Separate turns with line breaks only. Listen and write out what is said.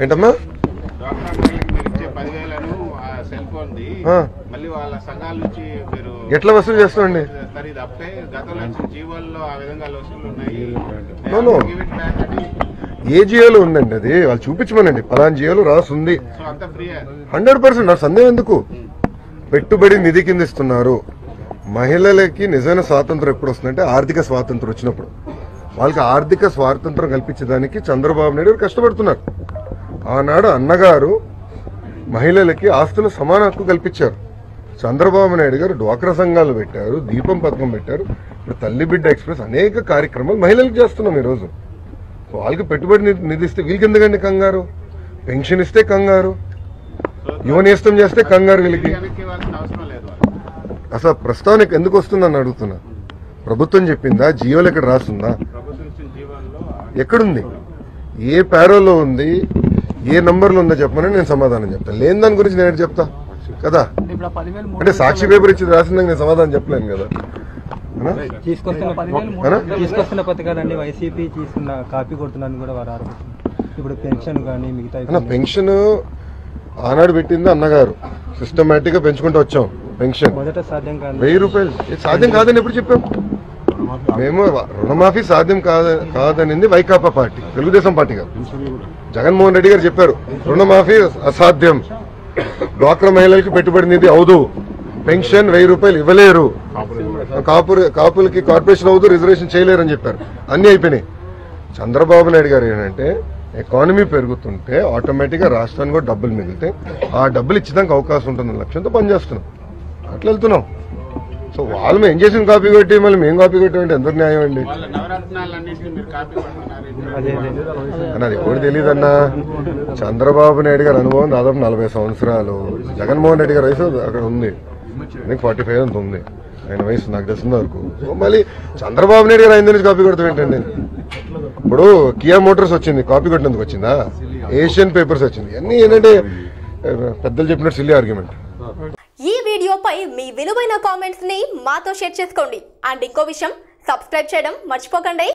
ఏంటమ్మా ఎట్లా వసూలు చేస్తామండి? ఏ జియోలో ఉందండి అది? వాళ్ళు చూపించమనండి, పలానా జియోలో రాసుంది. 100% నా సందేహం ఎందుకు? పెట్టుబడి నిధి కింద ఇస్తున్నారు. మహిళలకి నిజమైన స్వాతంత్రం ఎప్పుడు వస్తుందంటే ఆర్థిక స్వాతంత్రం వచ్చినప్పుడు. వాళ్ళకి ఆర్థిక స్వాతంత్రం కల్పించడానికి చంద్రబాబు నాయుడు గారు కష్టపడుతున్నారు. ఆనాడు అన్నగారు మహిళలకి ఆస్తులు సమాన హక్కు కల్పించారు. చంద్రబాబు నాయుడు గారు డ్వాక్రా సంఘాలు పెట్టారు, దీపం పథకం పెట్టారు, ఇప్పుడు తల్లి బిడ్డ ఎక్స్ప్రెస్, అనేక కార్యక్రమాలు మహిళలకు చేస్తున్నాం ఈరోజు. వాళ్ళకి పెట్టుబడి నిధి ఇస్తే వీళ్ళకి ఎందుకండి కంగారు? పెన్షన్ ఇస్తే కంగారు, యువనేస్తం చేస్తే కంగారు. వీళ్ళకి అసలు ప్రస్తావనకి ఎందుకు వస్తుందని అడుగుతున్నా. ప్రభుత్వం చెప్పిందా? జియోలో ఎక్కడ రాస్తుందా? ఎక్కడుంది? ఏ ప్యారోలో ఉంది? ఏ నంబర్లో ఉందో చెప్పమని నేను సమాధానం చెప్తాను. లేని దాని గురించి నేను చెప్తా కదా. అంటే సాక్షి పేపర్ ఇచ్చి రాసిందని నేను సమాధానం చెప్పలేను కదా.
తీసుకొస్తున్న పథకాలన్నీ వైసీపీ తీసుకున్న కాపీ కొడుతున్నారని కూడా వారు ఆరోపిస్తున్నారు. ఇప్పుడు పెన్షన్ కానీ మిగతా
పెన్షన్ ఆనాడు పెట్టింది అన్నగారు, సిస్టమేటిక్ గా పెంచుకుంటూ వచ్చాం. పెన్షన్
మొదట సాధ్యం కాదు,
1000 రూపాయలు సాధ్యం కాదని ఎప్పుడు చెప్పాం? మేము రుణమాఫీ సాధ్యం కాదనింది వైకాపా పార్టీ, తెలుగుదేశం పార్టీ కాదు. జగన్మోహన్ రెడ్డి గారు చెప్పారు రుణమాఫీ అసాధ్యం, డ్వాక్రా మహిళలకి పెట్టుబడి నిధి అవదు, పెన్షన్ 1000 రూపాయలు ఇవ్వలేరు, కాపులకి కార్పొరేషన్ అవదు, రిజర్వేషన్ చేయలేరు అని చెప్పారు. అన్ని అయిపోయినాయి. చంద్రబాబు నాయుడు గారు ఏంటంటే ఎకానమీ పెరుగుతుంటే ఆటోమేటిక్ గా రాష్ట్రానికి కూడా డబ్బులు మిగిలితే ఆ డబ్బులు ఇచ్చేదానికి అవకాశం ఉంటుందన్న లక్ష్యంతో పనిచేస్తున్నాం. అట్లా వెళ్తున్నాం. సో వాళ్ళు మేము ఏం చేసిన కాపీ కొట్టి మళ్ళీ మేము కాపీ కొట్టామంటే ఎంత న్యాయం అండి? అన్నది ఎవరు తెలియదన్నా. చంద్రబాబు నాయుడు గారి అనుభవం దాదాపు 40 సంవత్సరాలు, జగన్మోహన్ రెడ్డి గారి వయసు అక్కడ ఉంది, నీకు 45 అంత ఉంది ఆయన వయసు నాకు తెలిసిన వరకు. సో మళ్ళీ చంద్రబాబు నాయుడు గారు 5 నుంచి కాపీ కొడతాం ఏంటండి? ఇప్పుడు కియా మోటార్స్ వచ్చింది, కాపీ కొట్టినందుకు వచ్చిందా? ఏషియన్ పేపర్స్ వచ్చింది. అన్ని ఏంటంటే పెద్దలు చెప్పినట్టు సిల్లీ ఆర్గ్యుమెంట్.
ఈ వీడియోపై మీ విలువైన కామెంట్స్ ని మాతో షేర్ చేసుకోండి. అండ్ ఇంకో విషయం, సబ్స్క్రైబ్ చేయడం మర్చిపోకండి.